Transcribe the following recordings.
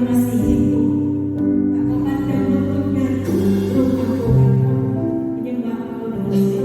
mengasihiku. Tak akan tertutup dari ruh aku menyembahmu dengan setia.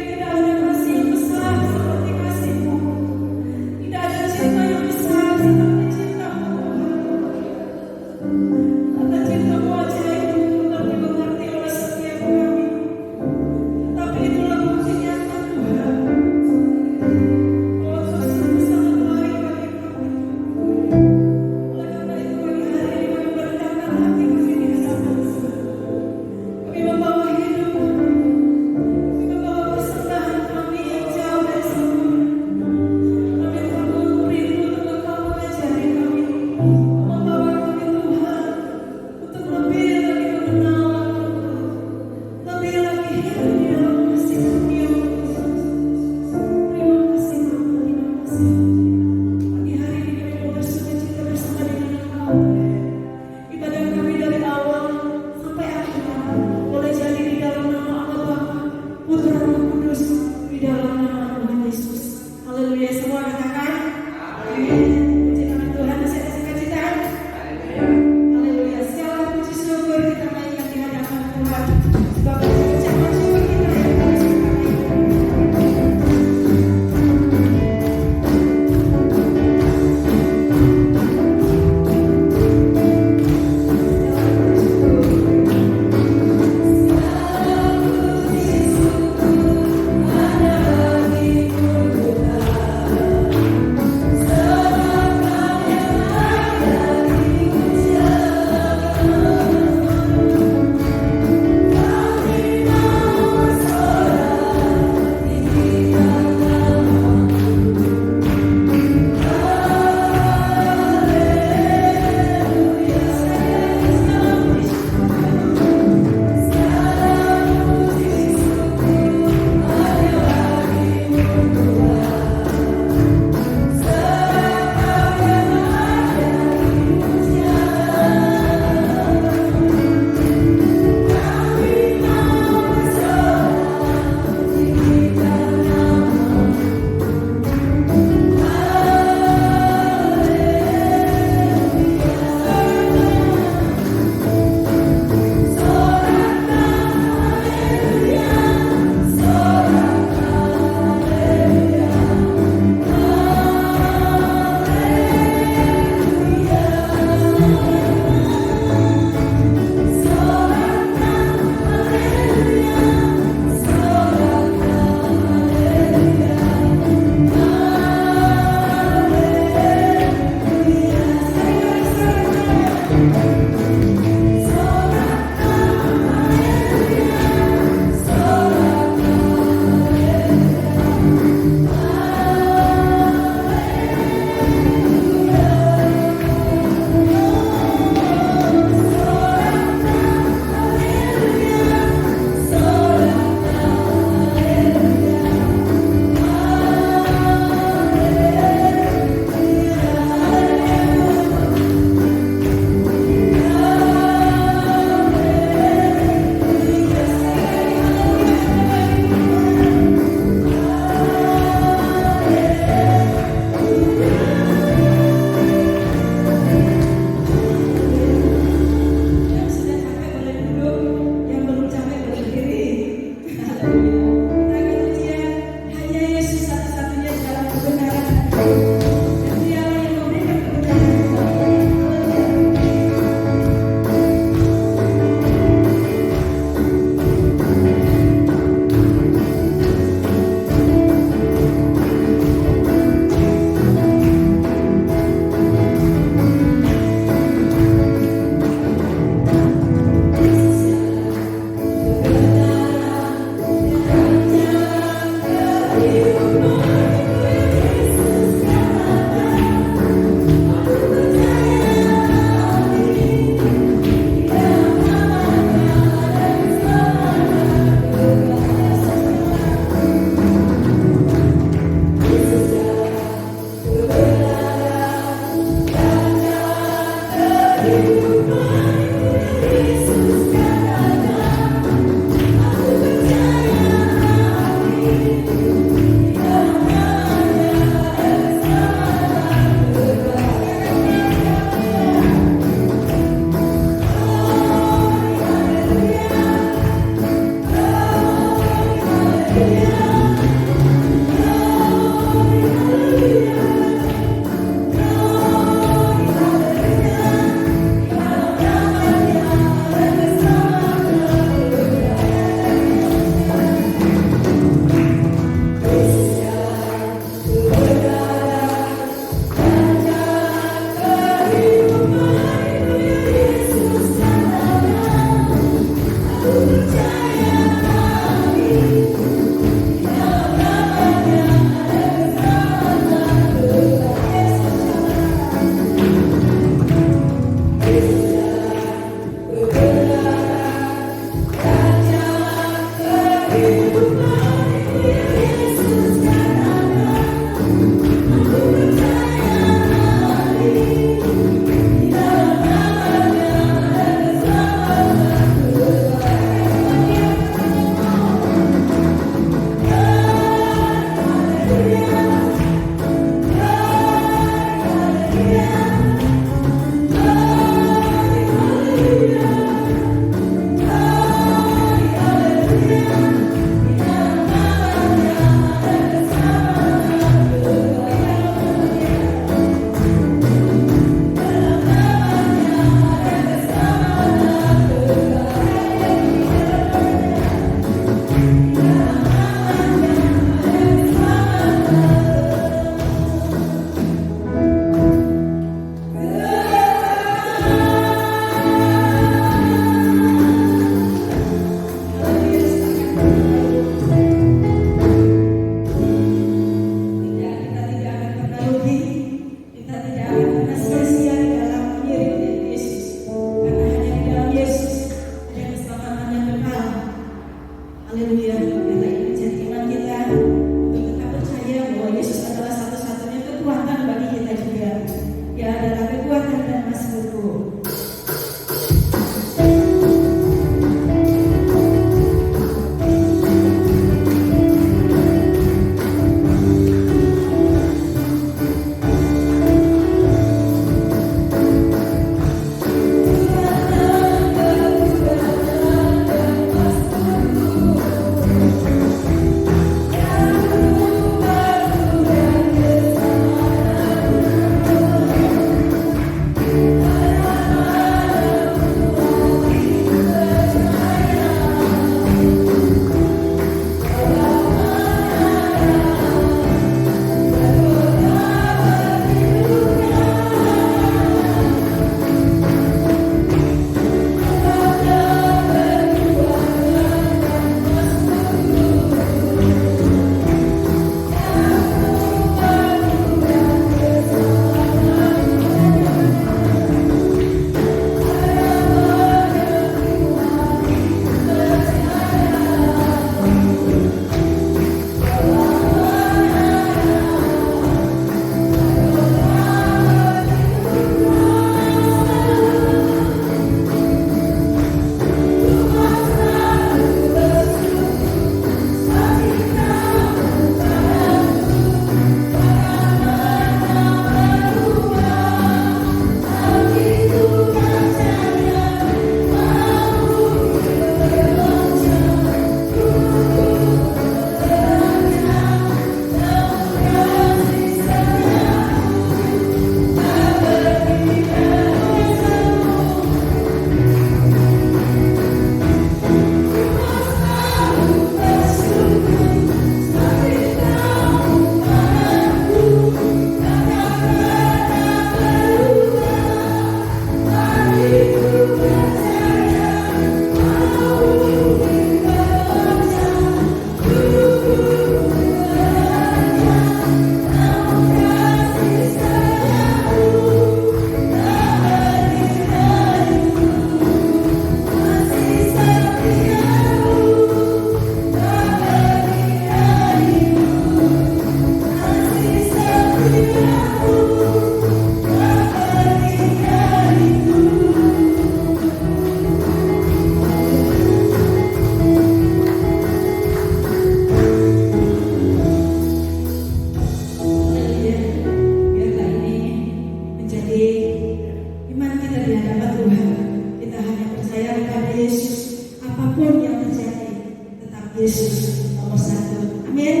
Yesus nomor satu. Amin.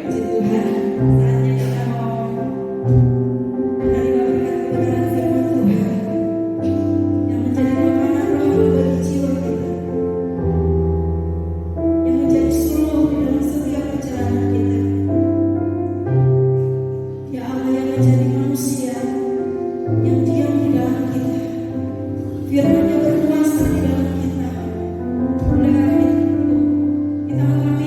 Puji Tuhan. Saatnya kita mau menerima berkat kebenaran firman Tuhan yang menjadi makanan roh bagi jiwa kita, yang menjadi suluh di dalam setiap perjalanan kita. Ya Allah, yang menjadi manusia yang diam di dalam kita, firman yang berkuasa di dalam kita. Oleh karena itu, kita mengambil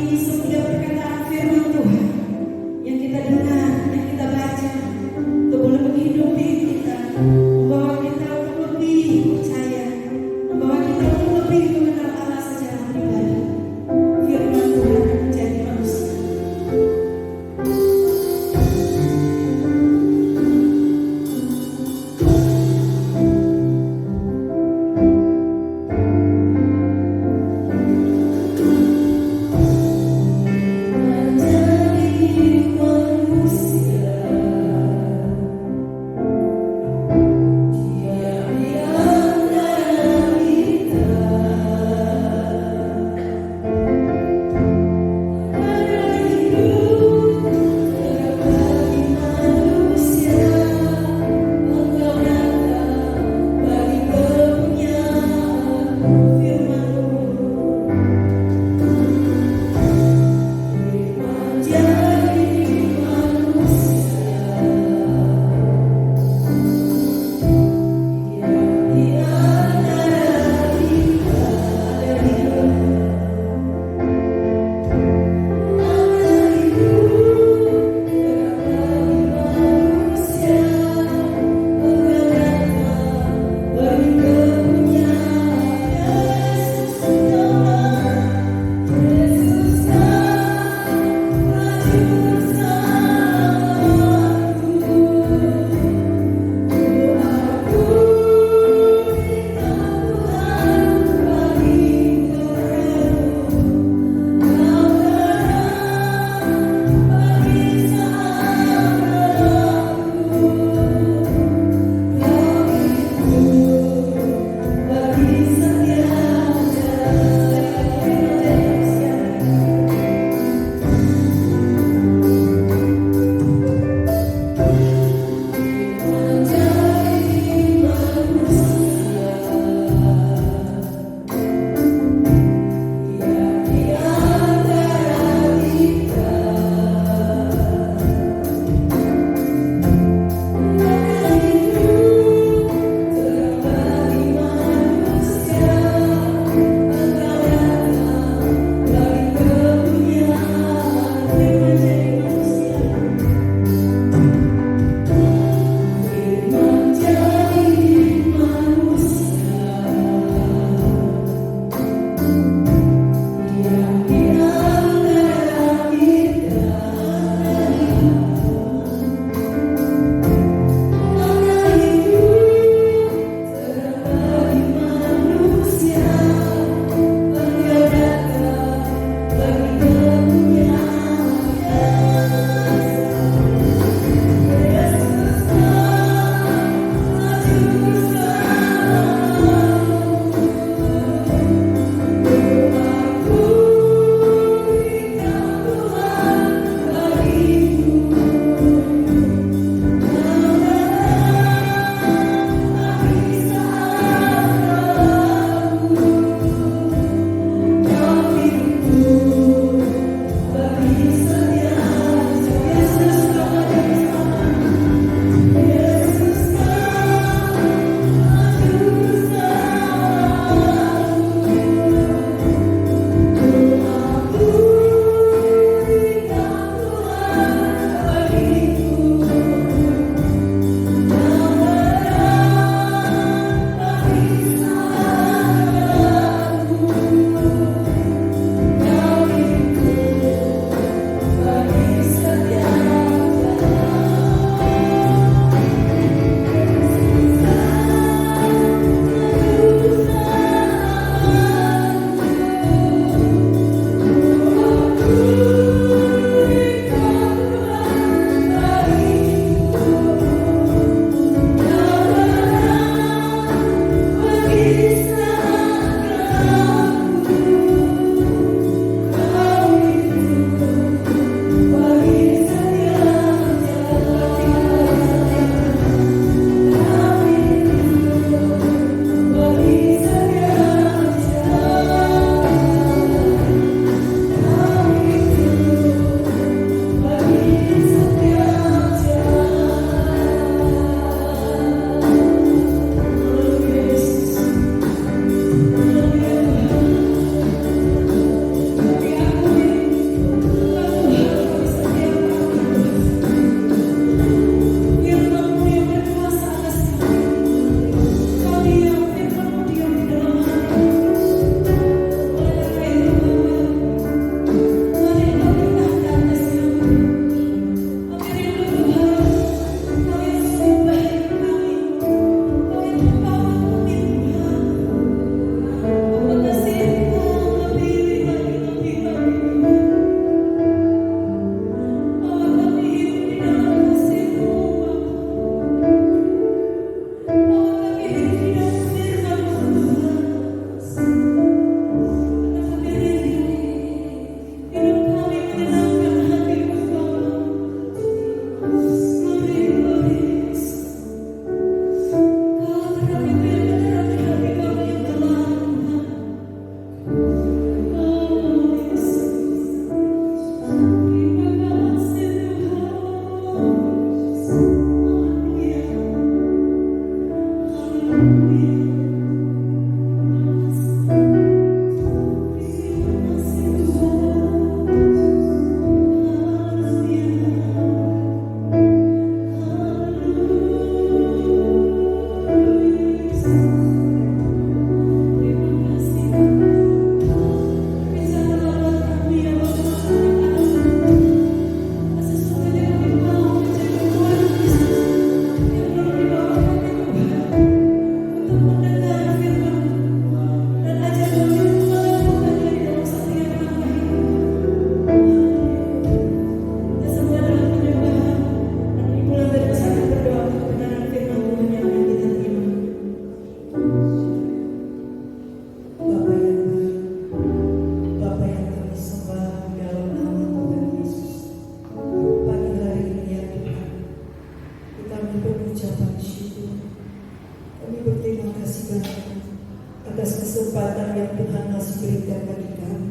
kesempatan yang Tuhan masih berikan bagi kami.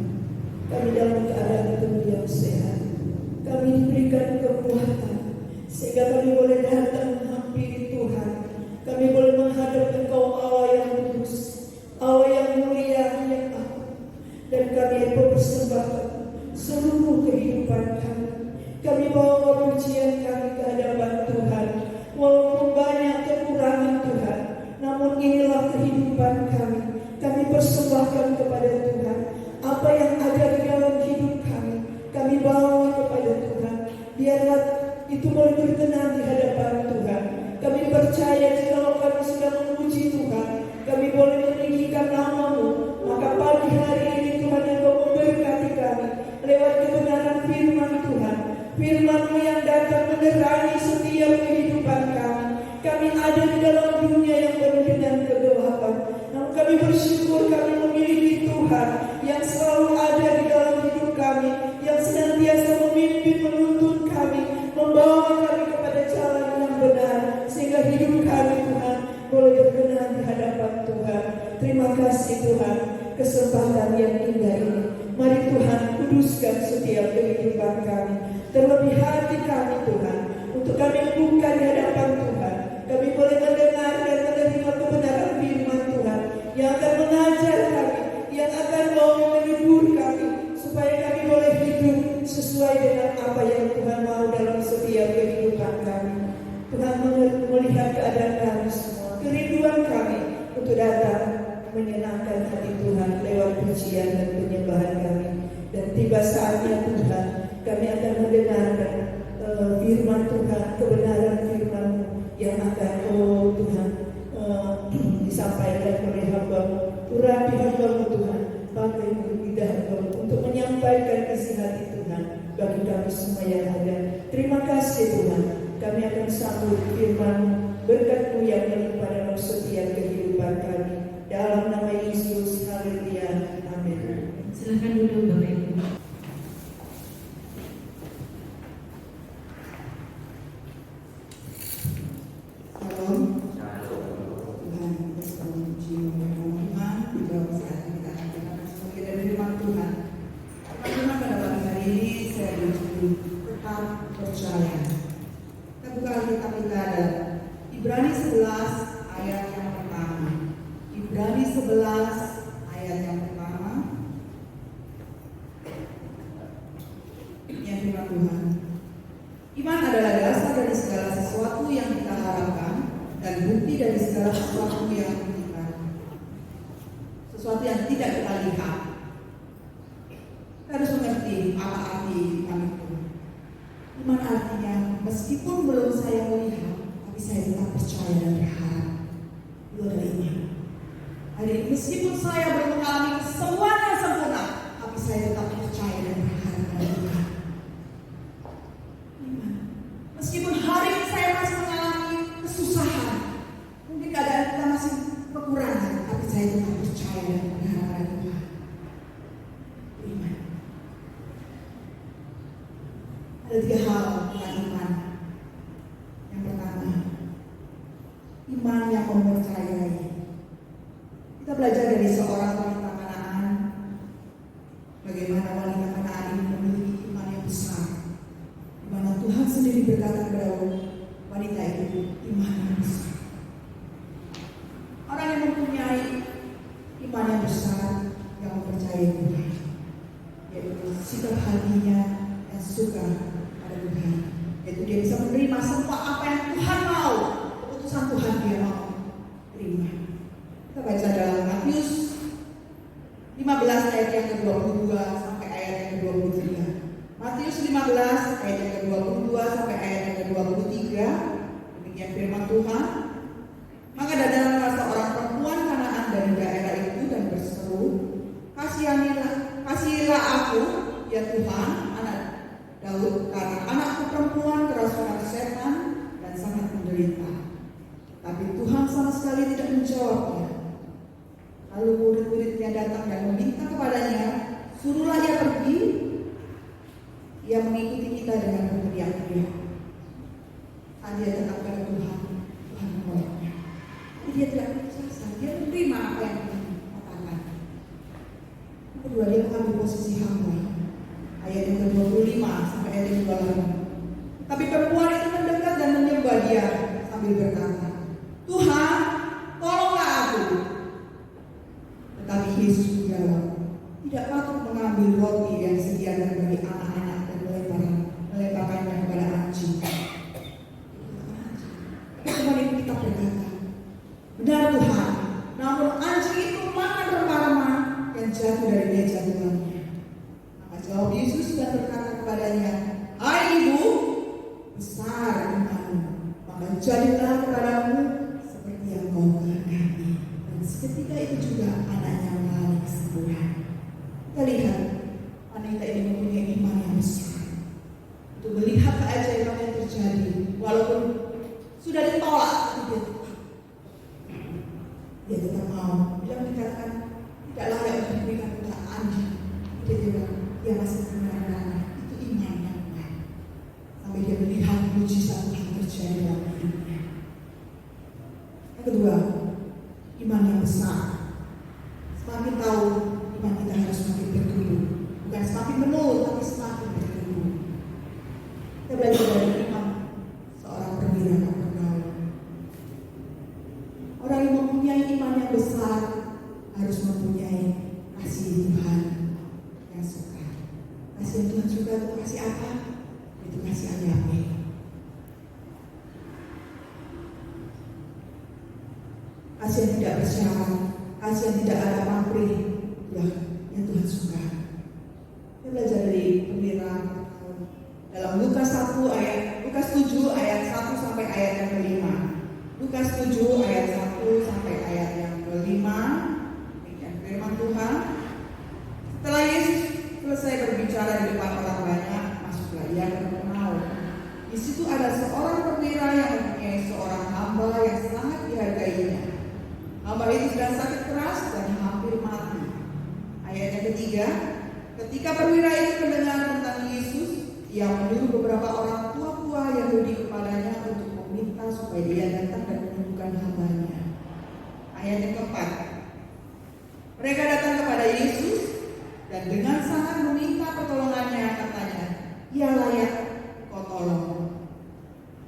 Kami dalam keadaan tubuh yang sehat. Kami diberikan kekuatan sehingga kami boleh datang menghampiri Tuhan. Kami boleh menghadap Engkau, Allah yang kudus, Allah yang mulia, yang agung. Dan kami mempersembahkan seluruh kehidupan kami. Kami bawa pujian kami ke hadapan Tuhan. Walaupun banyak kekurangan Tuhan, namun inilah kehidupan kami. Kami persembahkan kepada Tuhan. Apa yang ada di dalam hidup kami, kami bawa kepada Tuhan. Biarlah itu boleh berkenan di hadapan Tuhan. Kami percaya jika kami sudah memuji Tuhan, kami boleh meninggikan nama-Mu. Maka pagi hari ini Tuhan Engkau memberkati kami lewat kebenaran firman Tuhan. Firman-Mu yang datang menerangi setiap kehidupan kami. Kami ada di dalam dunia yang penuh dengan kegelapan. Namun kami bersyukur kami memiliki Tuhan yang selalu ada di dalam hidup kami, yang senantiasa memimpin, menuntun kami, membawa kami kepada jalan yang benar, sehingga hidup kami Tuhan boleh berkenan di hadapan Tuhan. Terima kasih Tuhan, kesempatan yang indah ini. Mari Tuhan kuduskan setiap kehidupan kami, terlebih hati kami Tuhan, untuk kami buka di hadapan Tuhan. Kami boleh mendengar dan menerima kebenaran firman Tuhan yang akan mengajar kami, yang akan mau menghibur kami, supaya kami boleh hidup sesuai dengan apa yang Tuhan mau dalam setiap kehidupan kami. Tuhan melihat keadaan kami semua, kerinduan kami untuk datang menyenangkan hati Tuhan lewat pujian dan penyembahan kami. Dan tiba saatnya Tuhan, kami akan mendengarkan firman Tuhan, kebenaran firman-Mu yang akan Tuhan disampaikan oleh hamba-Mu. Urapi hamba-Mu Tuhan, pakai lidah Hamba-Mu untuk menyampaikan isi hati Tuhan bagi kami semua yang ada. Terima kasih Tuhan, kami akan sambut firman-Mu, berkat-Mu yang melimpah dalam setiap kehidupan kami. Dalam nama Yesus, haleluya, amin. Silakan duduk Bapak Ibu. Salam. Tuhan kita memuji Tuhan di dalam saat kita akan sebagai dari firman Tuhan. Firman pada pagi hari ini saya berjudul tetap percaya. Kita buka Alkitab kita ada Ibrani 11 ayat yang pertama. Ibrani 11 ayat yang pertama. Yang firman Tuhan. Iman adalah dasar dari segala sesuatu yang kita harapkan dan bukti dari segala sesuatu yang tidak kita lihat. Kita harus mengerti apa arti iman itu. Iman artinya meskipun belum saya melihat, tapi saya tetap percaya dan berharap. Itu adalah iman. Hari ini meskipun saya belum mengalami kesembuhan yang sempurna, tapi saya tetap percaya dan berharap pada Tuhan. Meskipun hari ini saya masih mengalami kesusahan, mungkin keadaan kita masih kekurangan, tapi saya tetap percaya dan berharap pada Tuhan. Iman. Ada 3 hal tentang iman. Yang pertama, iman yang mempercayai. Kita belajar dari seorang wanita Kanaan, bagaimana wanita Kanaan ini memiliki iman yang besar. Mana Tuhan sendiri berkata kepada wanita itu, iman yang besar. Orang yang mempunyai iman yang besar, yang mempercayai Tuhan, yaitu sikap hatinya yang suka pada Tuhan, yaitu dia bisa menerima semua apa yang Tuhan mau, keputusan Tuhan dia mau terima. Kita baca dalam Matius 15 ayat yang ke-22 sampai ayat yang ke-23. Matius 15 ayat yang ke-22 sampai ayat yang ke-23. Demikian firman Tuhan. Maka datanglah seorang perempuan Kanaan dari daerah itu dan berseru, kasihilah aku, ya Tuhan, anak Daud, karena anakku perempuan kerasukan setan dan sangat menderita. Tapi Tuhan sama sekali tidak menjawabnya. Lalu murid-muridnya datang dan meminta kepadanya, suruhlah dia pergi. Ia mengikuti kita dengan berteriak-teriak. Saat dia tetap pada Tuhan, Tuhan menolaknya. Dia tidak putus asa, dia menerima apa yang Tuhan katakan. Kedua, dia mengambil posisi hamba. Ayat yang ke-25 sampai ayat yang ke-26. Tapi perempuan itu mendekat dan menyembah dia sambil berkata, Tuhan, tolonglah aku. Tetapi Yesus menjawab, tidak patut mengambil roti yang disediakan bagi anak-anak dan melemparkannya kepada anjing. Perempuan itu kita berkata, benar Tuhan, namun anjing itu makan rempah-rempah yang jatuh dari meja tuannya. Maka jawab Yesus dan berkata kepadanya, hai ibu, besar imanmu, maka jadilah kepadamu seperti yang kau kehendaki. Dan seketika itu juga anaknya mengalami kesembuhan. Kita lihat wanita ini mempunyai iman yang besar untuk melihat keajaiban yang terjadi, walaupun sudah ditolak, tapi dia tetap mau. Bila dikatakan tidak layak untuk diberikan kepada anjing, dia bilang dia masih benar-benar itu iman yang kuat. Sampai dia melihat mujizat yang terjadi dalam hidupnya. Yang kedua, iman yang besar. Semakin tahu iman kita harus semakin bertumbuh, bukan semakin menurun, tapi semakin bertumbuh. Kita belajar dari iman seorang perwira Kapernaum. Orang yang mempunyai iman yang besar harus mempunyai kasih Tuhan yang suka. Kasih yang Tuhan suka itu kasih apa? Itu kasih agape. Kasih yang tidak bersyarat, kasih yang tidak ada pamrih, itulah yang Tuhan suka. Kita belajar dari perwira dalam Lukas 7 ayat 1 sampai ayat yang ke-5. Lukas 7 ayat 1 sampai ayat yang ke-5. Demikian firman Tuhan. Setelah Yesus selesai berbicara di depan orang banyak, masuklah ia ke Kapernaum. Di situ ada seorang perwira yang mempunyai seorang hamba yang sangat dihargainya. Hamba itu sedang sakit keras dan hampir mati. Ayat yang ketiga, ketika perwira itu mendengar tentang Yesus, ia menyuruh beberapa orang tua-tua Yahudi kepadanya untuk meminta supaya dia datang dan menyembuhkan hambanya. Ayat yang keempat, mereka datang kepada Yesus dan dengan sangat meminta pertolongannya, katanya, ia layak kau tolong.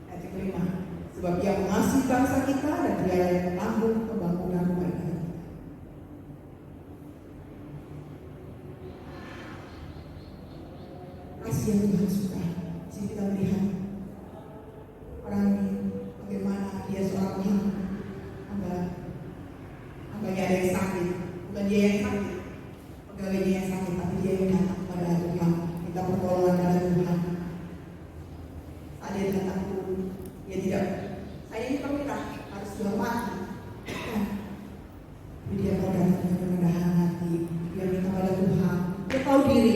Ayat yang kelima, sebab ia mengasihi bangsa kita dan dia yang menanggung pembangunan rumah ibadah. Kasih yang Tuhan suka. Jadi kita melihat orang ini bagaimana dia seorang hambanya ada yang sakit, bukan dia yang sakit, pegawainya yang sakit, tapi dia yang datang kepada Tuhan, minta pertolongan kepada Tuhan. Saat dia datang itu, dia tidak, saya ini perwira harus dihormati, tapi dia mau datang dengan kerendahan hati, dia minta pada Tuhan, dia tahu diri.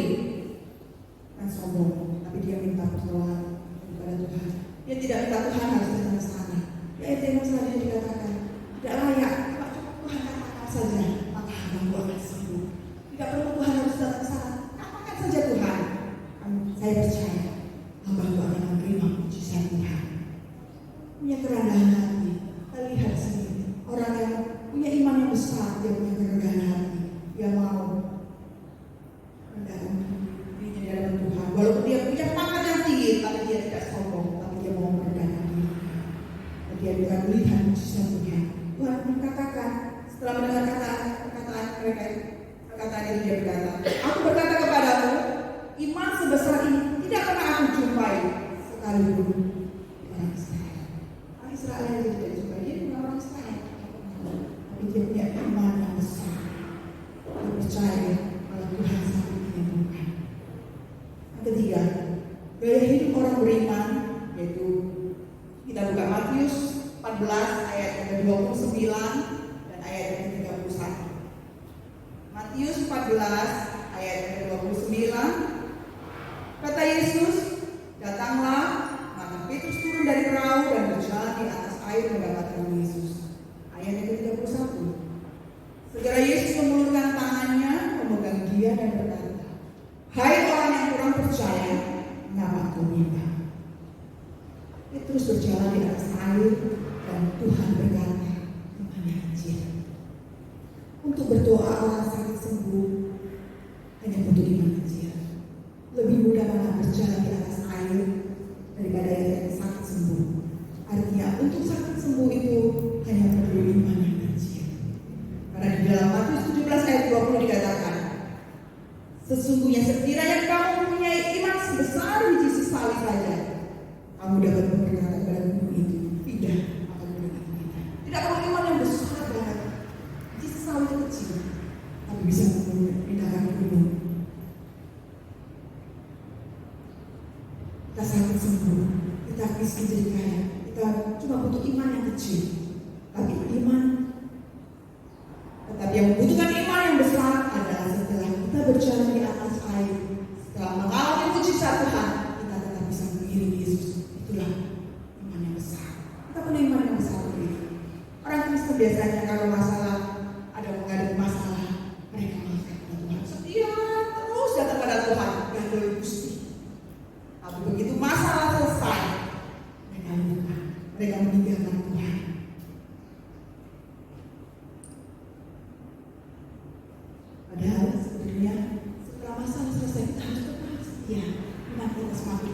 Sombong, tapi dia minta pertolongan kepada Tuhan. Dia tidak minta Tuhan harus datang ke sana. Ya itu yang selanjutnya dikatakan tidak layak. Cuma Tuhan katakan saja, maka hambaku akan sembuh. Tidak perlu Tuhan harus datang ke sana. Katakan saja Tuhan. Saya percaya hambaku akan menerima mujizat Tuhan. Punya kerendahan hati. Kita lihat sini orang yang punya iman yang besar, dia punya kerendahan hati. Dia mau rendah di hadapan Tuhan. Walaupun dia punya pangkat yang tinggi, tapi dia tidak sombong, tapi dia mau merendahkan diri. Dan dia bukan melihat mujizat Tuhan. Tuhan mengatakan setelah mendengar perkataan mereka, perkataan itu dia berkata, aku berkata kepadamu, iman sebesar ini tidak pernah aku jumpai sekalipun orang Israel. Orang Israel yang dia tidak jumpai, dia bukan orang Israel, tapi dia punya iman yang besar. Dia percaya kalau Tuhan sanggup menyembuhkan. Ketiga, gaya hidup orang beriman, yaitu kita buka Matius 14 ayat yang ke-29 dan ayat yang ke-31. Matius 14 ayat yang ke-29, kata Yesus, datanglah, maka Petrus turun dari perahu dan berjalan di atas air mendapatkan Yesus. Ayat yang ke-31, segera Yesus mengulurkan tangannya, memegang dia dan berkata, hai orang yang kurang percaya, mengapa kau minta? Petrus berjalan di atas air dan Tuhan berkata, iman yang kecil. Untuk berdoa orang sakit sembuh, Sesungguhnya sekiranya kamu mempunyai iman sebesar biji sesawi saja, kamu dapat berkata kepada gunung itu, pindah akan gunung itu pindah. Tidak perlu iman yang besar banget. Biji sesawi itu kecil, tapi bisa memindahkan gunung. Kita sakit sembuh, kita miskin jadi kaya, kita cuma butuh iman yang kecil. Tetapi yang membutuhkan iman yang besar adalah setelah kita berjalan di atas air, setelah mengalami mujizat Tuhan, kita tetap bisa mengiringi Yesus. Itulah iman yang besar. Kita punya iman yang besar begitu. Orang Kristen biasanya kalau ada menghadapi masalah, mereka melihat kepada Tuhan. Setia terus datang pada Tuhan dan dari Gusti. Tapi begitu masalah selesai, mereka lupa, mereka meninggalkan Tuhan. Padahal sebenarnya setelah masalah selesai kita harus tetap setia. Iman kita semakin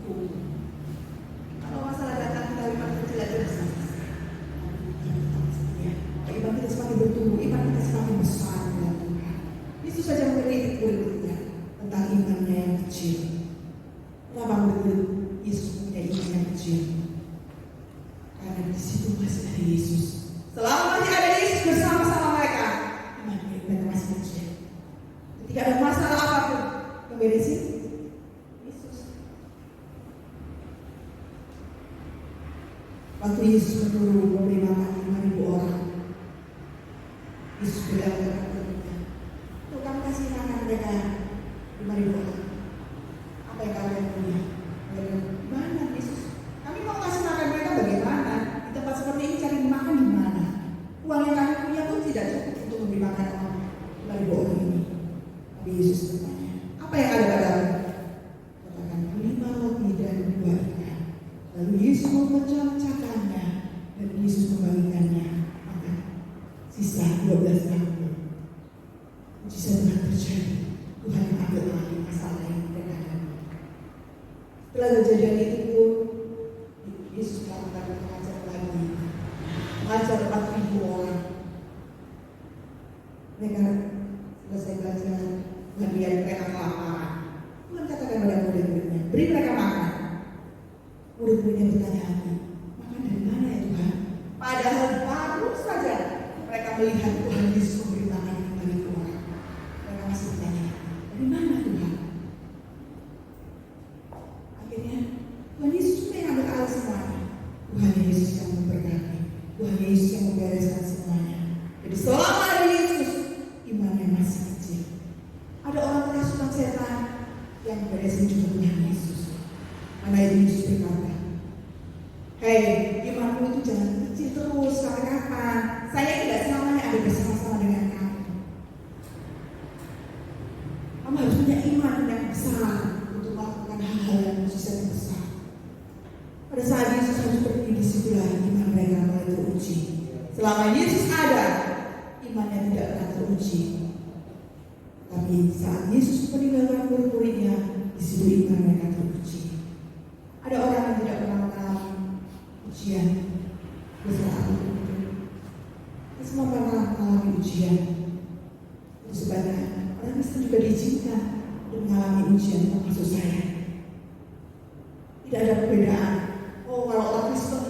kukuh. Kalau masalah datang kita iman kecil aja bisa selesai. Tetap setia. Iman kita semakin bertumbuh, iman kita semakin besar dalam Tuhan. Yesus saja mengkritik murid-muridnya tentang imannya yang kecil. Kenapa murid Yesus punya iman yang kecil? Karena di situ masih ada Yesus. Selama masih ada Yesus bersama-sama mereka, iman mereka masih kecil. Ketika ada masalah apapun, yang beresin Yesus. Waktu Yesus memberi makan 5.000 orang, Yesus bilang kepada murid-muridnya, "Tukang kasih makan mereka 5.000 orang. Apa yang kalian punya?" Mana Yesus? Kami mau kasih makan mereka bagaimana? Di tempat seperti ini cari makan di mana? Uang yang kami punya pun tidak cukup untuk memberi makan orang 5.000 orang ini. Tapi Yesus bertanya, apa yang ada padamu? Katakan 5 roti dan 2 ikan. Lalu Yesus memecah-mecahkannya dan Yesus membagikannya. Maka sisa 12 kantong. Mujizat Tuhan terjadi. Tuhan mengambil alih masalah yang mereka hadapi. Setelah kejadian itu pun Yesus melakukan mengajar lagi, mengajar 4.000 orang. Mereka selesai belajar, kemudian mereka kelaparan. Tuhan katakan pada murid-muridnya, beri mereka makan. Murid-muridnya bertanya lagi, makan dari mana ya Tuhan? Padahal baru saja mereka melihat Tuhan Yesus memberi makan 5.000 orang. Mereka masih bertanya, dari mana Tuhan? Akhirnya Tuhan Yesus yang ambil alih semuanya. Tuhan Yesus yang memberkati, Tuhan Yesus yang membereskan semuanya. Jadi selama ada Yesus, imannya masih kecil. Ada orang kerasukan setan yang memberesin juga Tuhan Yesus. Karena itu Yesus berkata, "Hei, imanmu itu jangan kecil terus sampai kapan? Saya tidak selamanya ada bersama-sama dengan kamu. Kamu harus punya iman yang besar untuk melakukan hal-hal yang mujizat yang besar." Pada saat Yesus harus pergi, disitulah iman mereka mulai teruji. Selama Yesus ada, imannya tidak pernah teruji. Tapi saat Yesus meninggalkan murid-muridnya, di situ iman mereka teruji. Ada orang yang tidak pernah mengalami ujian besar apapun itu. Kita semua pernah mengalami ujian. Itu sebabnya orang Kristen juga diizinkan untuk mengalami ujian, termasuk saya. Tidak ada perbedaan. Oh, kalau orang Kristen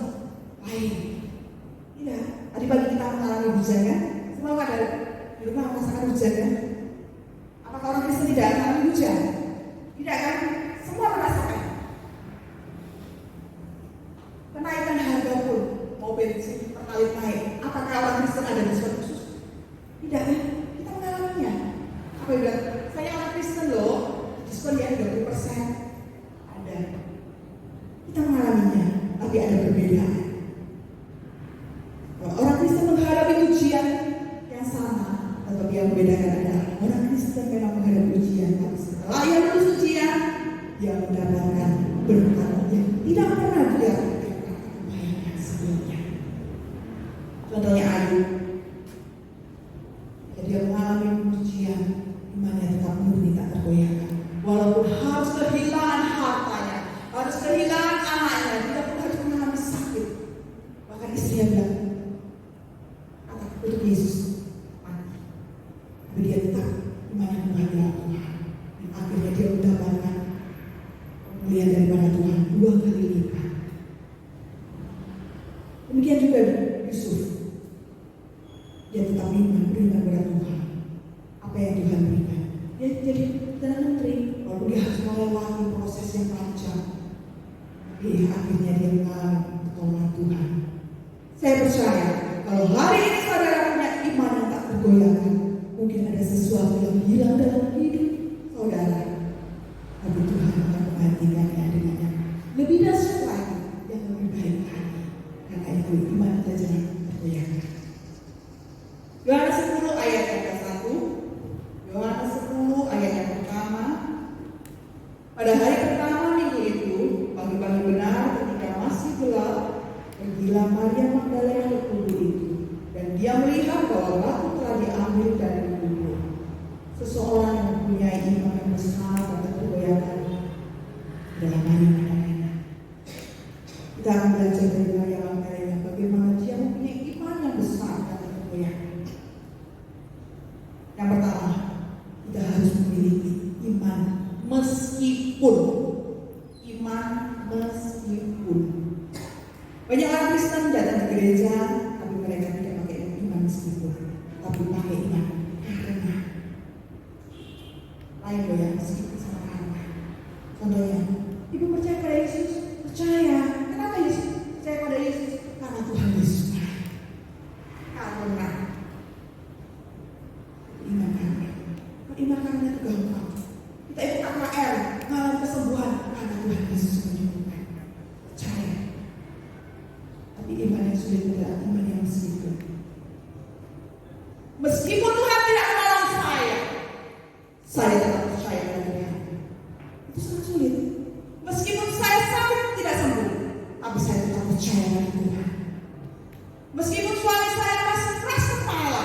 lain. Tidak. Tadi pagi kita mengalami hujan kan? Semua ada di rumah merasakan hujan kan? Apakah orang Kristen tidak mengalami hujan? Tidak kan? Semua merasakan. Kenaikan harga pun, mau bensin, pertalite naik. Apakah orang Kristen ada diskon khusus? Tidak kan? Kita mengalaminya. Apa yang bilang? Saya orang Kristen loh, diskon ya 20%. Ada. Kita mengalaminya, tapi ada perbedaan. Orang Kristen menghadapi ujian yang sama, tetapi yang membedakan adalah orang Kristen memang menghadapi ujian, tapi setelah ia lulus ujian, dia mendapatkan berkat yang tidak pernah dia bayangkan sebelumnya. Contohnya Ayub, dia mengalami ujian, imannya tetap murni, tak tergoyahkan. Walaupun harus kehilangan hartanya, harus kehilangan anaknya, dia pun harus mengalami sakit. Bahkan istrinya bilang, untuk Yesus mati. Tapi dia tetap iman yang kepada Tuhan. Dan akhirnya dia mendapatkan kemuliaan daripada Tuhan 2 kali lipat. Demikian juga Yusuf. Dia tetap beriman kepada Tuhan. Apa yang Tuhan berikan. Dia jadi Perdana Menteri. Walaupun dia harus melewati proses yang panjang. Tapi akhirnya dia mengalami pertolongan Tuhan. Saya percaya kalau hari ini saudara punya iman yang tak tergoyahkan, mungkin ada sesuatu yang hilang dalam hidup saudara. Tapi Tuhan akan menggantikannya dengan yang lebih dahsyat lagi, yang lebih baik lagi. Karena itu iman kita jangan tergoyahkan. Yohanes 10 ayat yang ke-1. Yohanes 10 ayat yang pertama. Pada hari pertama minggu itu, pagi-pagi benar ketika masih gelap, pergilah Maria Magdalena ke kubur itu, dan dia melihat bahwa batu telah diambil dari kubur. Seseorang yang mempunyai iman yang besar dan tergoyahkan adalah Maria Magdalena. Kita akan belajar dari Maria Magdalena bagaimana dia mempunyai iman yang besar dan tergoyahkan. Yang pertama, kita harus memiliki iman meskipun. Banyak orang Kristen datang ke gereja, tapi mereka tidak pakai iman meskipun, tapi pakai iman karena. Lain loh ya, meskipun sama karena. Contohnya, ibu percaya pada Yesus? Percaya. Kenapa Yesus percaya pada Yesus? Karena Tuhan Yesus. Karena iman karena. Iman karena itu gampang. Kita ikut KKR, mengalami kesembuhan karena Tuhan Yesus menyembuhkan. Percaya. Tapi iman yang sulit adalah iman yang meskipun. Meskipun Tuhan tidak menolong saya tetap percaya pada Tuhan. Itu sangat sulit. Meskipun saya sakit tidak sembuh, tapi saya tetap percaya pada Tuhan. Meskipun suami saya masih keras kepala,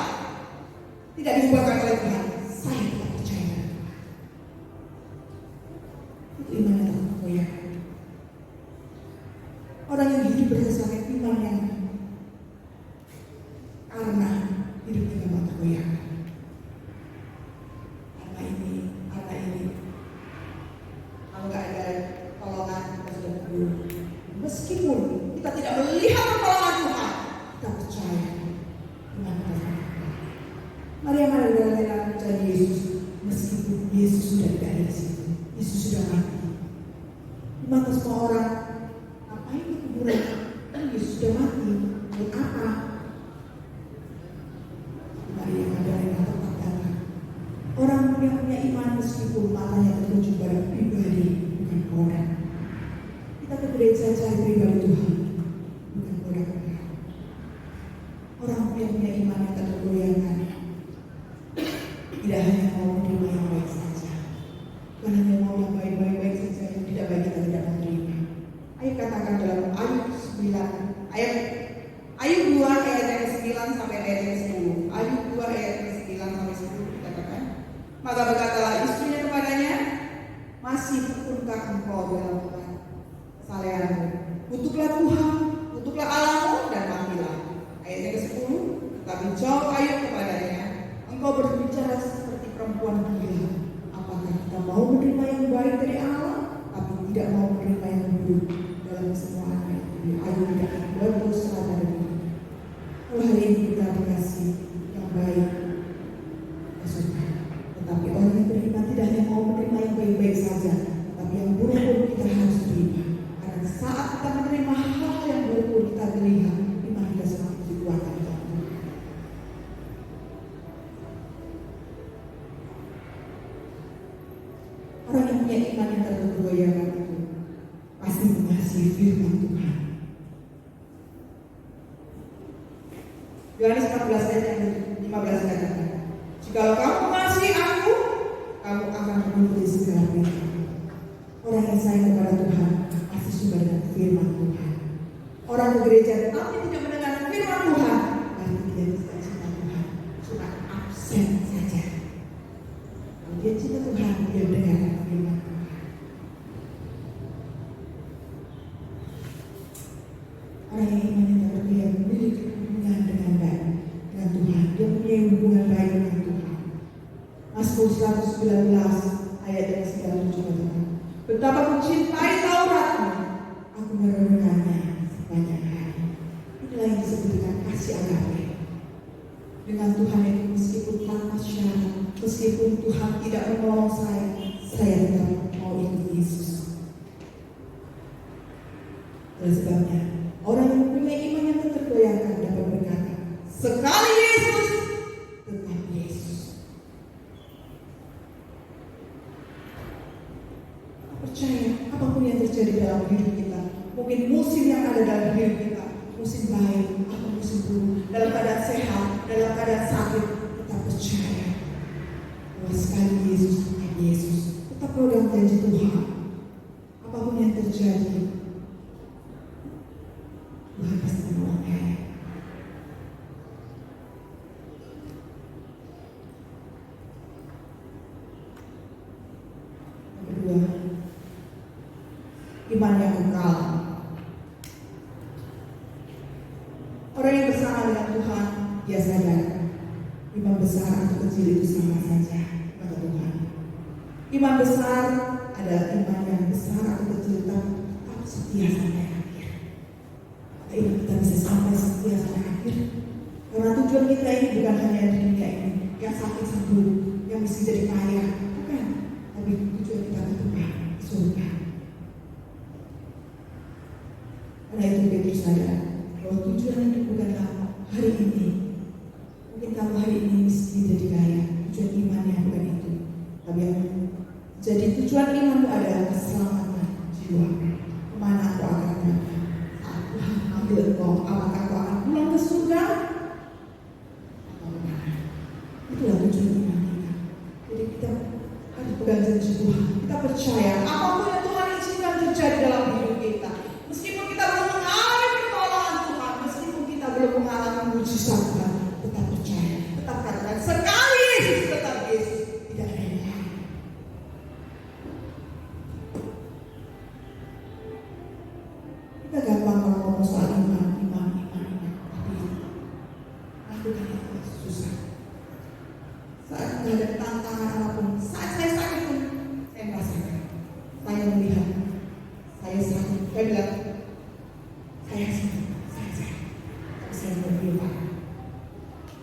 tidak diubahkan oleh Tuhan, saya tetap percaya pada Tuhan. Itu iman yang tak tergoyahkan. Orang yang hidup berdasarkan iman yang karena hidupnya memang tergoyahkan. Karena ini, kalau nggak ada pertolongan kita sudah terbunuh. Meskipun kita tidak melihat pertolongan Tuhan, kita percaya iman kita. Maria Magdalena percaya Yesus, meskipun Yesus sudah tidak ada di situ, Yesus sudah mati. Di mata semua orang, Yesus sudah mati, buat apa? Maria Magdalena tetap datang. Orang yang punya iman meskipun matanya tertuju pada pribadi, bukan orang. Kita ke gereja cari pribadi Tuhan, bukan orang. Orang yang punya iman yang tak tergoyahkan, tidak hanya mau menerima yang baik saja, bukan hanya mau yang baik-baik saja, yang tidak baik kita tidak menerima. Ayo katakan dalam Ayub 2 ayat yang ke-9 sampai ayat yang ke-10. Ayub 2 ayat yang ke-9 sampai 10 dikatakan, maka berkatalah istrinya kepadanya, masih tekunkah engkau dalam kesalehanmu? Kutuklah Tuhan, kutuklah Allahmu dan matilah. Ayat yang ke-10, tetapi jawab Ayub kepadanya, engkau berbicara seperti perempuan gila. Apakah kita mau menerima yang baik dari Allah, tapi tidak mau menerima yang buruk? Dalam semua hal itu, Ayub tidak akan berdosa pada diri. Kalau hari ini kita dikasih yang baik, ya sudah. Tetapi orang yang beriman tidak hanya mau menerima yang baik-baik saja, tapi yang buruk pun kita harus terima. Karena saat kita menerima hal yang buruk pun kita melihat iman kita semakin dikuatkan. Orang yang punya iman yang tergoyahkan itu pasti mengasihi firman Tuhan. Yohanes 14 ayat yang 15 katakan, jikalau kamu mengasihi aku, kamu akan mengikuti segala perintah. Orang yang sayang kepada Tuhan pasti suka dengan firman Tuhan. Orang ke gereja tetapi tidak mendengar firman Tuhan, berarti dia tidak cinta Tuhan, cuma absen saja. Kalau dia cinta Tuhan, dia mendengar firman Tuhan. Orang yang imannya dia memiliki hubungan dengan baik dengan Tuhan, dia mempunyai hubungan baik dengan Tuhan. Mazmur 119 ayat yang 97. Betapa ku cintai Tauratmu, aku merenungkannya sepanjang hari. Inilah yang disebut dengan kasih agape. Dengan Tuhan itu meskipun tanpa syarat, meskipun Tuhan tidak menolong saya tetap mau ikut Yesus. Oleh sebabnya, orang yang punya iman yang tergoyahkan dapat berkata, sekali Yesus, tetap Yesus. Percaya apapun yang terjadi dalam hidup kita, mungkin musim yang ada dalam hidup kita, musim baik atau musim buruk, dalam keadaan sehat, dalam keadaan sakit, tetap percaya bahwa sekali Yesus, tetap Yesus. Tetap pegang janji Tuhan. Apapun yang terjadi, Tuhan pasti menolongnya. Yang kedua, iman yang kekal. Orang yang bersama dengan Tuhan, dia sadar iman besar atau kecil itu sama saja kata Tuhan. Iman besar adalah iman yang besar atau kecil, tapi tetap setia sampai akhir. Iman kita bisa sampai setia sampai akhir, karena tujuan kita ini bukan hanya di dunia ini, yang sakit sembuh, yang miskin jadi kaya, bukan. Tapi tujuan kita tetap surga. Karena itu Petrus sadar bahwa tujuan itu bukanlah hari ini. Mungkin kamu hari ini miskin jadi kaya, tujuan imannya bukan itu. Tapi yang jadi tujuan imanmu adalah keselamatan jiwa. Kemana aku akan berangkat? Saat Tuhan ambil engkau, apakah kau akan pulang ke surga? Atau kemana? Itulah tujuan iman kita. Jadi kita harus pegang janji Tuhan. Kita percaya apapun yang Tuhan izinkan terjadi dalam hidup kita. Meskipun kita belum mengalami pertolongan Tuhan, meskipun kita belum mengalami mujizat Tuhan, tetap percaya, tetap katakan sekali Yesus, tetap Yesus, tidak ada yang lain. Kita gampang kalau ngomong soal iman, tapi lakukan itu susah. Saat menghadapi tantangan apapun, saat saya sakit pun, saya merasakan, saya melihat, saya sakit, saya bilang, saya sakit, tapi saya berdoa.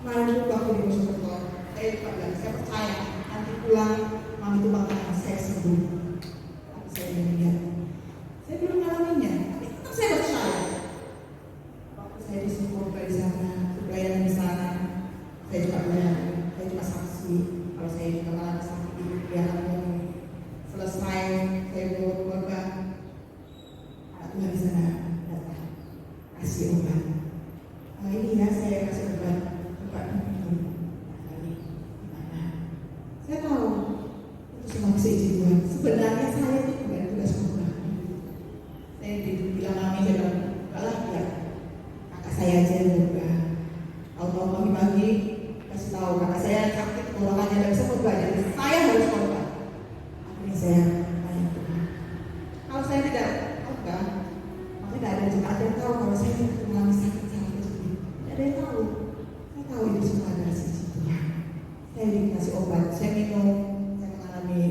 Kemarin itu waktu di Mojokerto, saya bilang, saya percaya nanti pulang, mami itu bakalan saya sembuh. Tapi saya melihat, saya belum mengalaminya, tapi tetap saya percaya. Waktu saya disuruh di sana, pelayanan di sana, saya juga bilang, saya juga saksi kalau saya juga mengalami sakit di pelayanan. Selesai, saya bawa keluarga. Tuhan di sana datang kasih obat. Ini ya saya kasih obat minum. Ini gimana? Saya tahu itu semua bisa izin Tuhan. Sebenarnya saya itu bukan tugas Tuhan. Saya bilang mami, saya bilang enggak lah ya, kakak saya aja yang berubah. Tahu-tahu pagi-pagi kasih tahu kakak saya sakit tenggorokannya tidak bisa khotbah, jadi saya harus khotbah. Akhirnya saya tanya Tuhan, kalau saya tidak khotbah, tidak ada jemaat yang tahu kalau saya mengalami sakit tersebut. Tidak ada yang tahu. Saya tahu itu semua adalah sisi Tuhan. Saya dikasih obat, saya minum, saya mengalami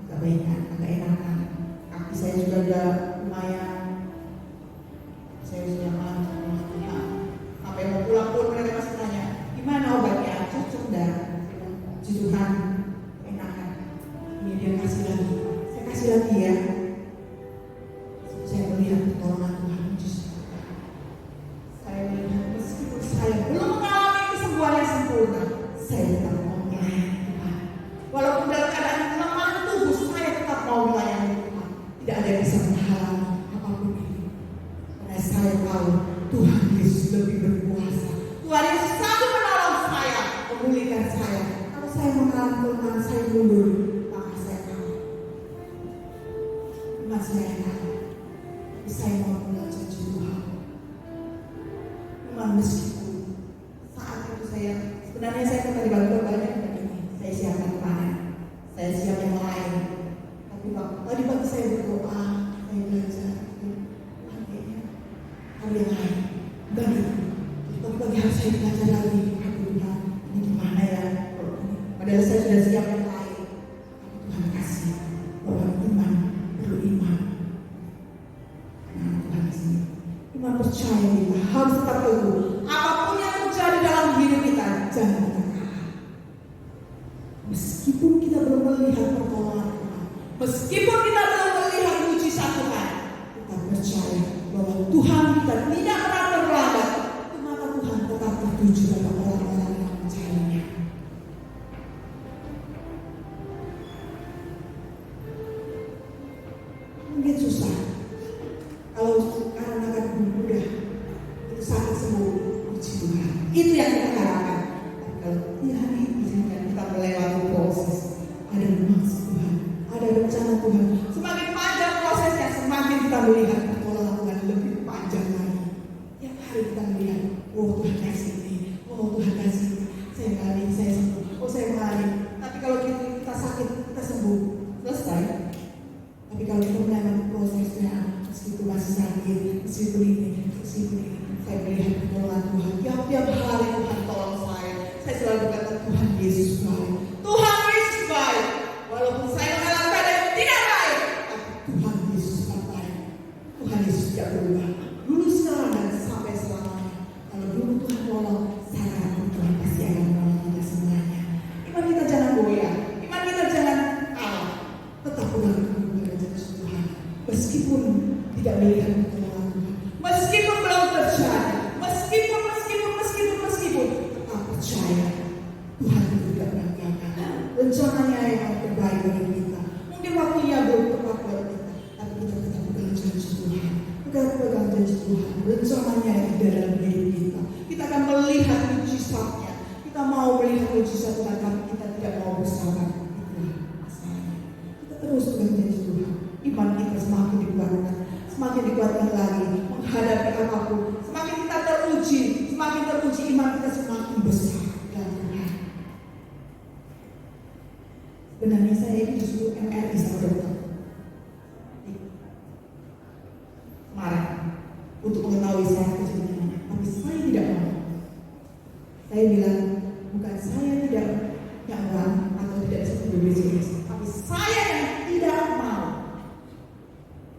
agak baikan, agak enakan. Kaki saya juga sudah lumayan. Saya sudah mengalami Tuhan. Sampai mau pulang pun mereka masih tanya, gimana obatnya? Cocok dah. Puji Tuhan, enakan. Ini dia kasih lagi. Saya kasih lagi ya. Saya melihat pertolongan Tuhan mujizat. Saya melihat meskipun saya belum mengalami kesembuhan yang sempurna, saya tetap mau melayani Tuhan. Walaupun dalam keadaan kelemahan tubuh, saya tetap mau melayani Tuhan. Tidak ada yang bisa menghalangi apapun itu. Karena saya tahu Tuhan Yesus lebih berkuasa. Tuhan Yesus sanggup menolong saya, memulihkan saya. Kalau saya mengalami kelemahan, saya mundur, maka saya tahu. Iman saya tahu. Saya mau mengenal janji Tuhan. Memang meskipun saat itu saya sebenarnya saya kembali balik banyak begini. Saya siapkan kemana? Saya siap yang lain. Tapi tadi pagi saya berdoa, saya belajar. Akhirnya hal yang lain. Bagi pagi-pagi harus saya belajar lagi. Ini gimana ya? Padahal saya sudah siap yang lain. melihat pertolongan Tuhan. Meskipun kita belum melihat mujizat Tuhan, kita percaya bahwa Tuhan kita tidak pernah terlambat. Mata Tuhan tetap tertuju pada orang-orang yang mencarinya. Mungkin susah kalau anak-anak muda itu sakit sembuh, puji Tuhan. Itu yang kita harapkan. Tapi kalau Tuhan izinkan kita melewati proses, ada maksud Tuhan, ada rencana Tuhan. Semakin panjang prosesnya, semakin kita melihat pertolongan Tuhan lebih panjang lagi. Tiap hari kita melihat, oh Tuhan kasih ini, oh Tuhan kasih ini. Saya mengalami, saya sembuh, oh saya mengalami. Tapi kalau kita sakit, kita sembuh, selesai. Tapi kalau kita melewati prosesnya, meskipun masih sakit, meskipun ini, saya melihat pertolongan Tuhan. Tiap hari Tuhan tolong saya. Saya selalu berkata Tuhan Yesus baik. Tuhan Yesus baik. Walaupun saya mengalami keadaan yang tidak baik, tapi Tuhan Yesus baik. Tuhan Yesus tidak berubah. Dulu, sekarang, dan sampai selamanya. Kalau dulu Tuhan tolong, sekarang Tuhan pasti akan menolong kita semuanya. Iman kita jangan goyah. Iman kita jangan kalah. Tetap pegang kepada janji Tuhan. Meskipun tidak melihat pertolongan Tuhan, meskipun belum terjadi, meskipun tetap percaya Tuhan itu tidak meninggalkan. Rencananya yang terbaik bagi kita. Mungkin waktunya belum tepat buat kita, tapi kita tetap pegang janji Tuhan. Pegang janji Tuhan. Rencananya yang di dalam hidup kita. Kita akan melihat mujizatnya. Kita mau melihat mujizat Tuhan, tapi kita tidak mau bersabar. Itulah masalahnya. Kita terus pegang janji Tuhan. Iman kita semakin dikuatkan lagi menghadapi apapun. Semakin kita teruji iman kita semakin besar dalam Tuhan. Sebenarnya saya ini justru MRI sama dokter kemarin untuk mengetahui saya kejadian, tapi saya tidak mau. Saya bilang bukan saya tidak uang atau tidak bisa berbisnis, tapi saya yang tidak mau.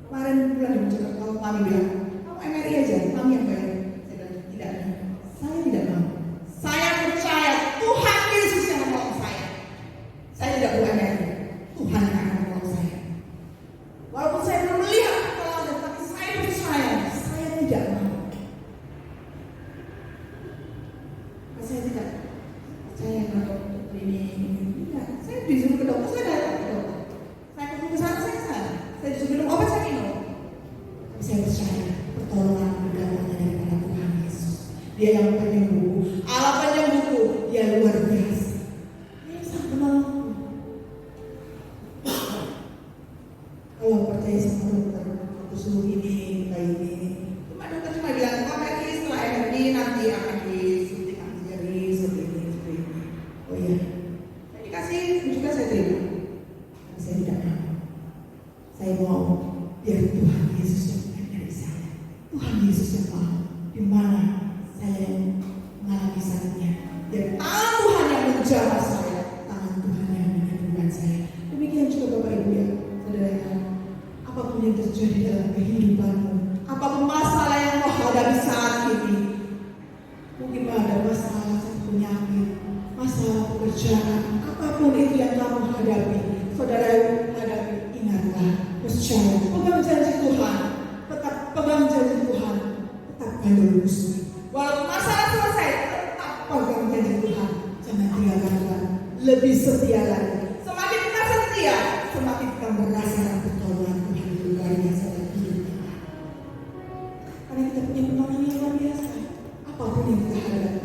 Kemarin bulan di Jakarta, kami bilang, kamu MRI aja, kami yang bayar. Saya bilang, tidak. Saya tidak mau. Saya percaya Tuhan Yesus yang menolong saya. Saya tidak perlu MRI. Tuhan yang akan menolong saya. Walaupun saya belum melihat pertolongan, tapi saya percaya. Saya tidak mau. Saya tidak percaya kalau ini. Tidak. Saya disuruh ke dokter, saya datang ke dokter. Saya ketemu ke sana, saya sana. Saya disuruh minum obat, saya minum. Tapi saya percaya pertolongan berdatangnya daripada Tuhan Yesus. Dia yang penyembuh, Allah penyembuhku. Dia luar biasa. Dia bisa menolongku. Kalau percaya sama dokter, aku suruh ini, cuma dokter cuma bilang, MRI setelah MRI nanti akan disuntik antinyeri, seperti ini. Oh iya, saya dikasih juga saya terima. Tapi saya tidak mau. Saya mau biar Tuhan Yesus yang dari saya. Tuhan Yesus yang mau di mana saya mengalami sakitnya. Dan tangan Tuhan yang menjamah saya, tangan Tuhan yang menyembuhkan saya. Demikian juga Bapak Ibu ya, saudara. Apapun yang terjadi dalam kehidupanmu, apapun masalah yang kau hadapi saat ini, mungkin ada masalah penyakit, masalah pekerjaan, apapun itu yang kamu hadapi, saudara hadapi, ingatlah, percaya, pegang janji Tuhan, tetap pegang janji Tuhan, tetap lurus. Walaupun masalah selesai, tetap pegang janji Tuhan, jangan tinggalkan Tuhan, lebih setia lagi. Semakin kita setia, semakin kita merasakan pertolongan Tuhan yang luar biasa dalam hidup kita. Karena kita punya pertolongan yang luar biasa. Apapun yang kita hadapi,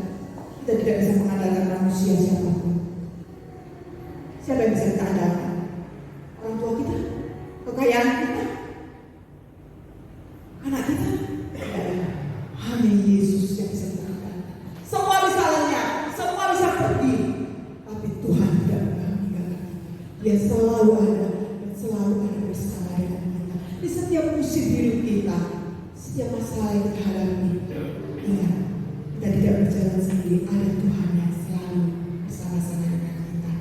kita tidak bisa mengandalkan manusia siapapun. Siapa yang bisa kita andalkan? Orang tua kita, kekayaan kita, anak kita, tidak ada. Hanya Yesus yang bisa kita andalkan. Semua bisa lenyap, semua bisa pergi, tapi Tuhan tidak pernah meninggalkan kita. Dia selalu ada dan selalu ada bersama dengan kita di setiap musim hidup kita, setiap masalah yang kita hadapi. Ingat, kita tidak berjalan sendiri, ada Tuhan yang selalu bersama-sama dengan kita.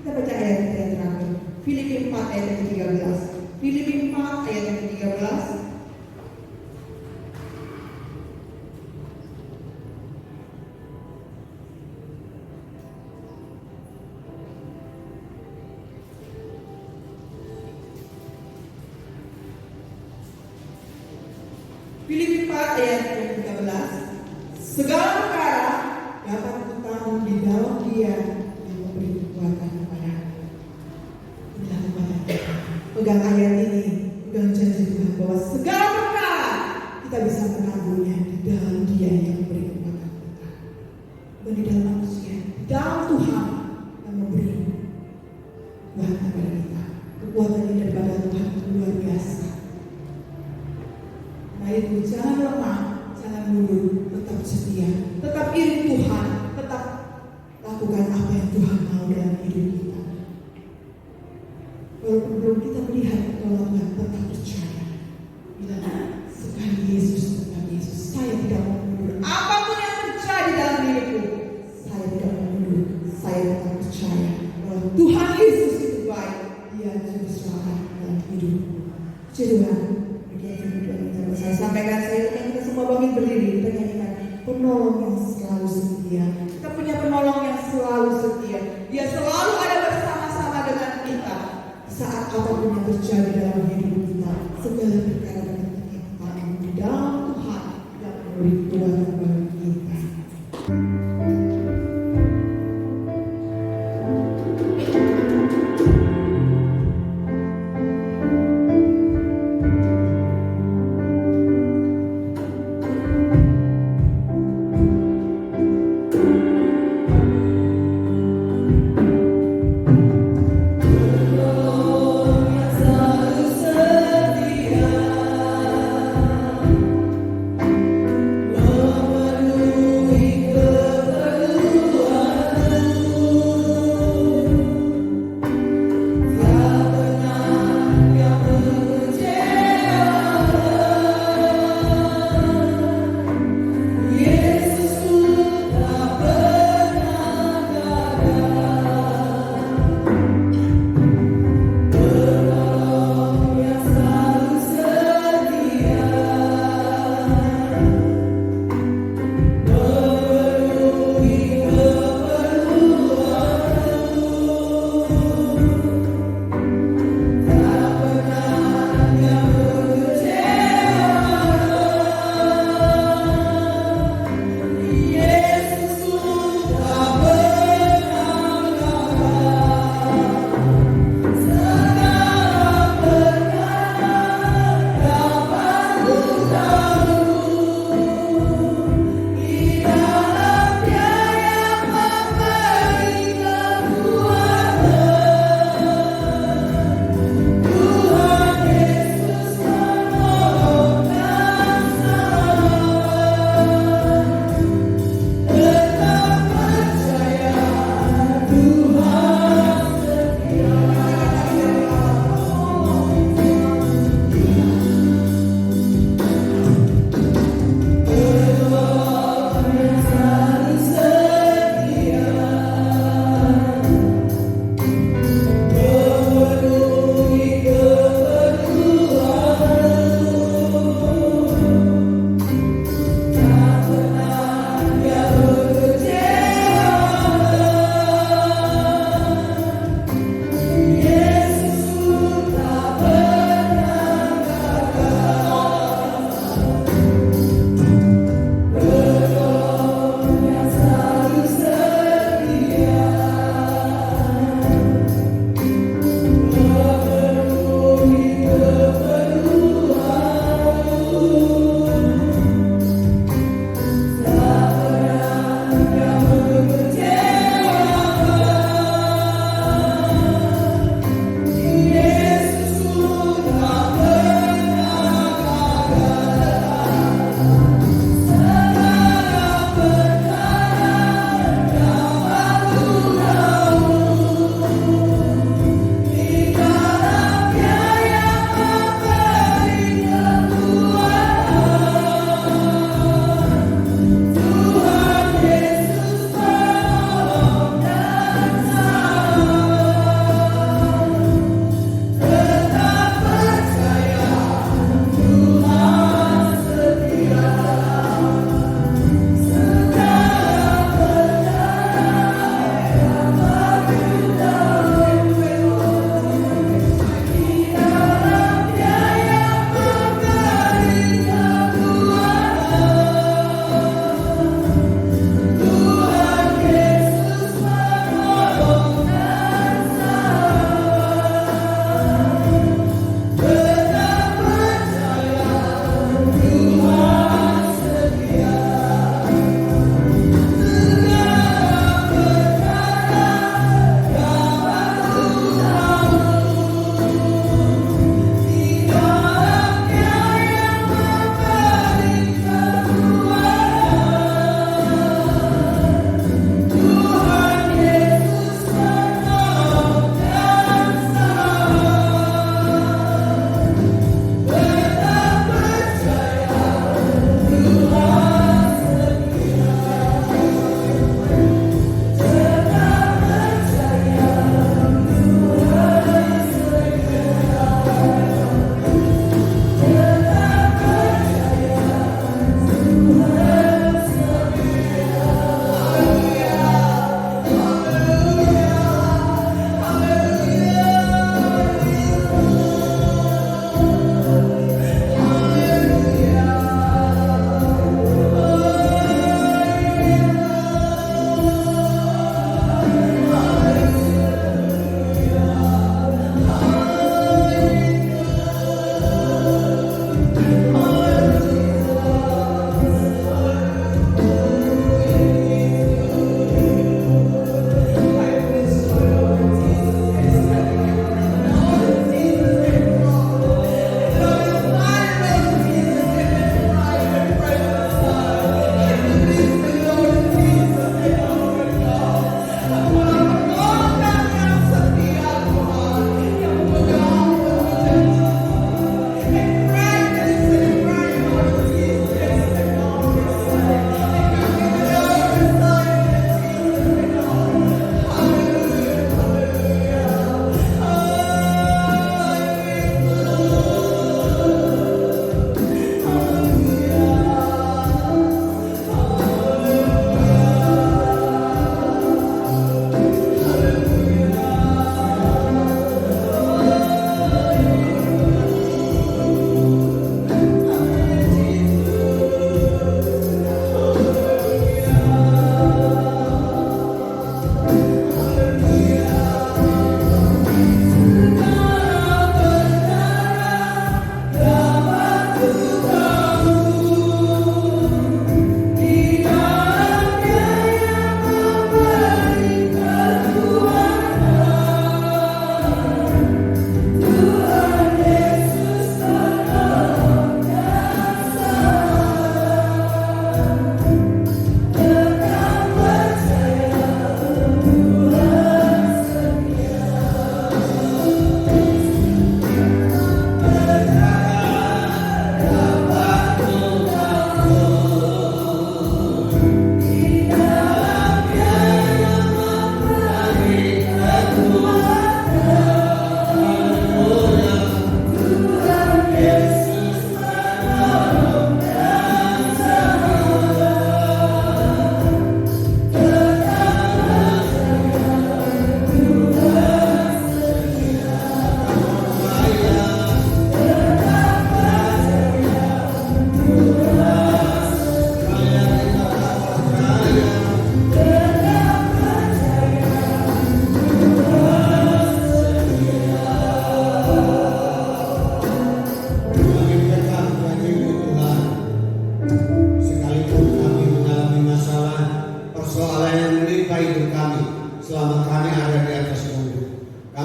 Kita baca ayat kita yang terakhir, Filipi 4 ayat yang ke-13. Filipi 4 ayat yang ke-13. ayat 13. Segala perkara dapat kutanggung di dalam Dia yang memberi kekuatan kepadaku. Inilah kekuatan kita. Pegang ayat ini, pegang janji Tuhan bahwa segala perkara kita bisa menanggungnya di dalam Dia yang memberi kekuatan kita. Bukan di dalam manusia, di dalam Tuhan yang memberi kekuatan kepada kita. Kekuatan ini daripada Tuhan itu luar biasa. Nah itu jangan lemah, jangan mundur, tetap setia, tetap iring Tuhan, tetap lakukan apa yang Tuhan mau dalam hidup kita. Walaupun belum kita melihat pertolongan, tetap percaya. Bila sekali Yesus, tetap Yesus. Saya tidak mau mundur. Apapun yang terjadi dalam diriku, saya tidak mau mundur. Saya tetap percaya bahwa Tuhan Yesus itu baik. Dia juru selamat dalam hidup. Tuhan, saya sampaikan, saya ingin kita semua bangkit berdiri, kita nyanyikan penolong yang selalu setia. Kita punya penolong yang selalu setia. Dia selalu ada bersama-sama dengan kita saat apapun yang terjadi dalam hidup kita. Segala perkara dapat kita tanggung di dalam Tuhan yang memberi kekuatan bagi kita. Selalu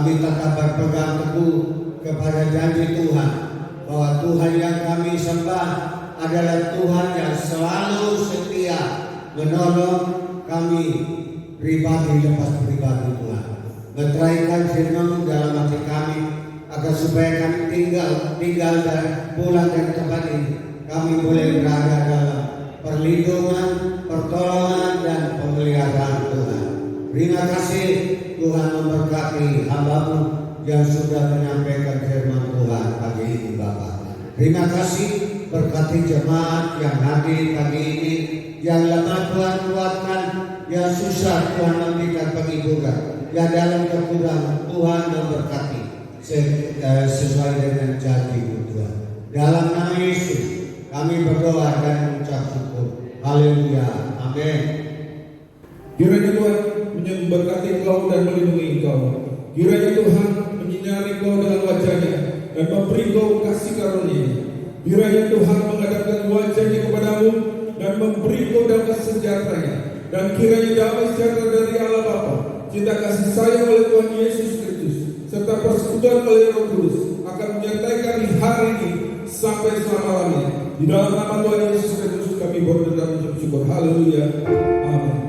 kami tetap berpegang teguh kepada janji Tuhan bahwa Tuhan yang kami sembah adalah Tuhan yang selalu setia menolong kami pribadi lepas pribadi Tuhan. Meteraikan firman dalam hati kami agar supaya kami tinggal dan pulang dari tempat ini, kami boleh berada dalam perlindungan, pertolongan dan pemeliharaan Tuhan. Terima kasih Tuhan memberkati hamba-Mu yang sudah menyampaikan firman Tuhan pagi ini Bapak. Terima kasih berkati jemaat yang hadir pagi ini, yang lemah Tuhan kuatkan, yang susah Tuhan memberikan penghiburan, yang dalam kekurangan Tuhan memberkati sesuai dengan janji Tuhan. Dalam nama Yesus kami berdoa dan mengucap syukur. Haleluya. Amin. Kiranya Tuhan memberkati engkau dan melindungi engkau. Kiranya Tuhan menyinari engkau dengan wajahnya dan memberi engkau kasih karunia. Kiranya Tuhan menghadapkan wajahnya kepadamu dan memberi engkau damai sejahtera. Dan kiranya damai sejahtera dari Allah Bapa, cinta kasih sayang oleh Tuhan Yesus Kristus, serta persekutuan oleh Roh Kudus akan menyertai kami hari ini sampai selama-lamanya. Di dalam nama Tuhan Yesus Kristus kami berdoa dan mengucap syukur. Haleluya. Amin.